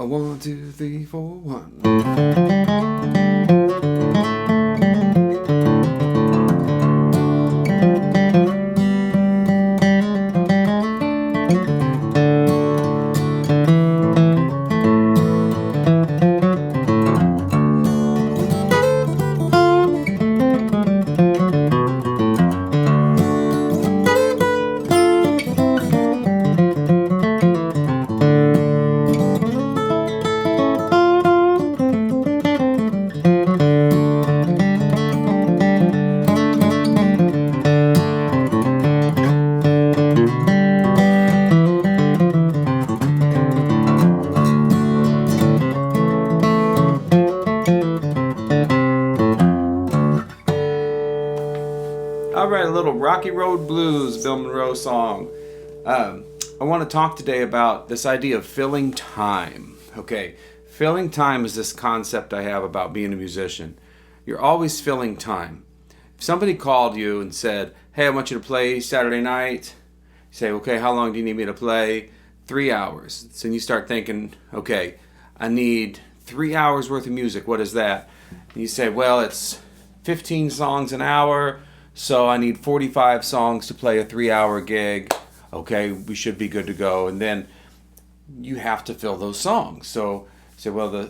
A 1, 2, 3, 4, 1. All right, a little Rocky Road Blues, Bill Monroe song. I want to talk today about this idea of filling time. Okay, filling time is this concept I have about being a musician. You're always filling time. If somebody called you and said, hey, I want you to play Saturday night, you say, okay, how long do you need me to play? 3 hours. So you start thinking, okay, I need 3 hours worth of music. What is that? And you say, well, it's 15 songs an hour. So I need 45 songs to play a 3-hour gig. Okay, we should be good to go. And then you have to fill those songs. So say, well,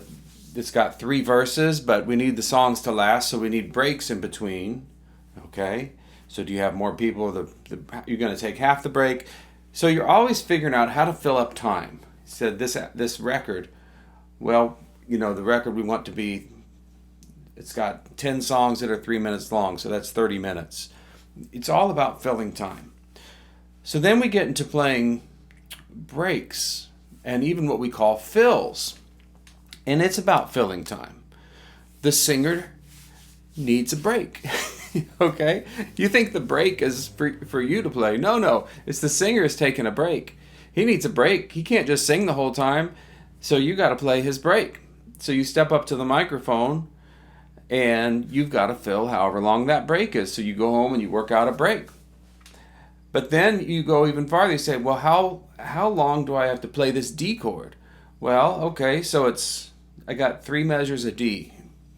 it's got 3 verses, but we need the songs to last, so we need breaks in between. Okay, so do you have more people? You're going to take half the break. So you're always figuring out how to fill up time. He said this record, well, the record we want to be, it's got 10 songs that are 3 minutes long, so that's 30 minutes. It's all about filling time. So then we get into playing breaks and even what we call fills. And it's about filling time. The singer needs a break. Okay? You think the break is for you to play. No. It's the singer is taking a break. He needs a break. He can't just sing the whole time. So you got to play his break. So you step up to the microphone and you've got to fill however long that break is. So you go home and you work out a break. But then you go even farther. You say, well, how long do I have to play this D chord? Well, okay, so I got 3 measures of D,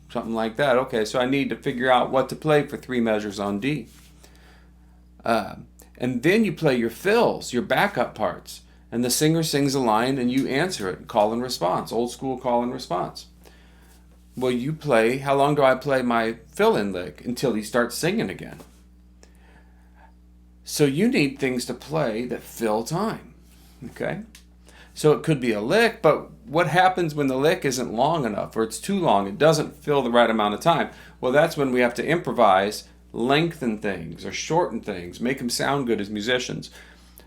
something like that. Okay, so I need to figure out what to play for 3 measures on D. And then you play your fills, your backup parts. And the singer sings a line and you answer it, call and response, old school call and response. Well, you play, how long do I play my fill-in lick? Until he starts singing again. So you need things to play that fill time, okay? So it could be a lick, but what happens when the lick isn't long enough or it's too long, it doesn't fill the right amount of time? Well, that's when we have to improvise, lengthen things or shorten things, make them sound good as musicians.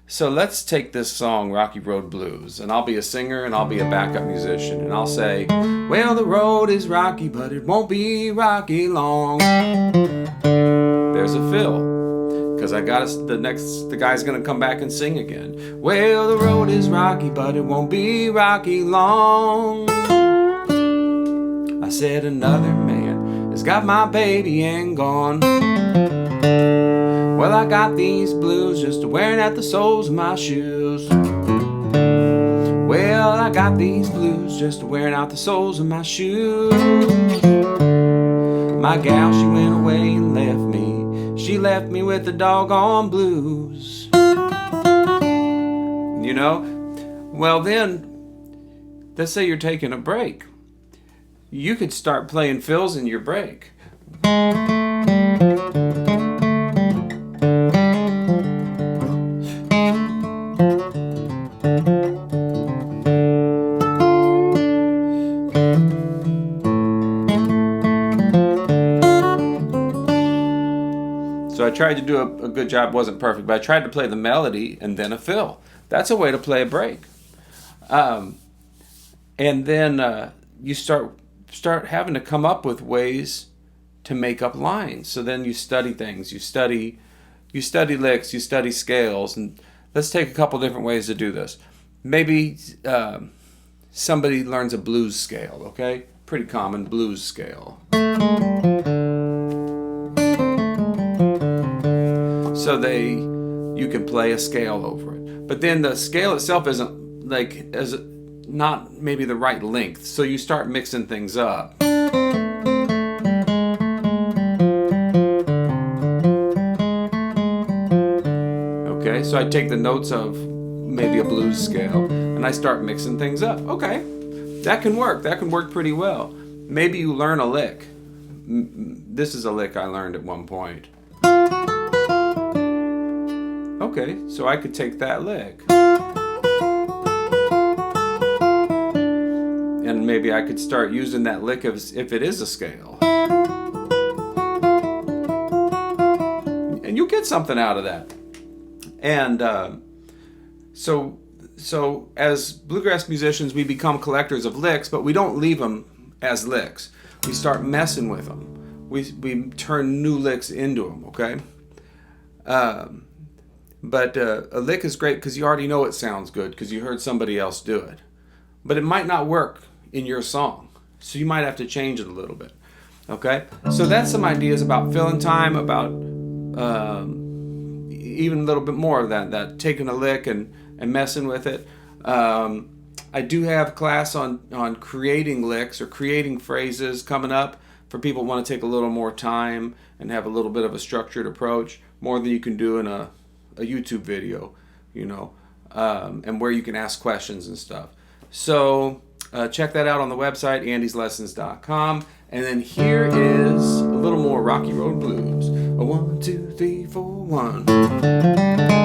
So let's take this song, Rocky Road Blues, and I'll be a singer and I'll be a backup musician, and I'll say, well, the road is rocky, but it won't be rocky long. There's a fill, because the guy's gonna come back and sing again. Well, the road is rocky, but it won't be rocky long. I said another man has got my baby and gone. Well, I got these blues just wearing at the soles of my shoes. Well, I got these blues just wearing out the soles of my shoes. My gal, she went away and left me. She left me with the doggone blues. Well then, let's say you're taking a break. You could start playing fills in your break. So I tried to do a good job. Wasn't perfect, but I tried to play the melody and then a fill. That's a way to play a break. And then you start having to come up with ways to make up lines. So then you study things. You study licks. You study scales. And let's take a couple different ways to do this. Maybe somebody learns a blues scale. Okay, pretty common blues scale. So you can play a scale over it. But then the scale itself isn't like not maybe the right length. So you start mixing things up. Okay, so I take the notes of maybe a blues scale and I start mixing things up. Okay, that can work. That can work pretty well. Maybe you learn a lick. This is a lick I learned at one point. Okay, so I could take that lick. And maybe I could start using that lick if it is a scale. And you'll get something out of that. And so as bluegrass musicians, we become collectors of licks, but we don't leave them as licks. We start messing with them. We turn new licks into them, okay? But a lick is great because you already know it sounds good because you heard somebody else do it. But it might not work in your song, so you might have to change it a little bit, okay? So that's some ideas about filling time, about even a little bit more of that taking a lick and messing with it. I do have a class on creating licks or creating phrases coming up for people who want to take a little more time and have a little bit of a structured approach, more than you can do in a YouTube video, you know, and where you can ask questions and stuff. So check that out on the website, andyslessons.com. And then here is a little more Rocky Road Blues. A 1, 2, 3, 4, 1.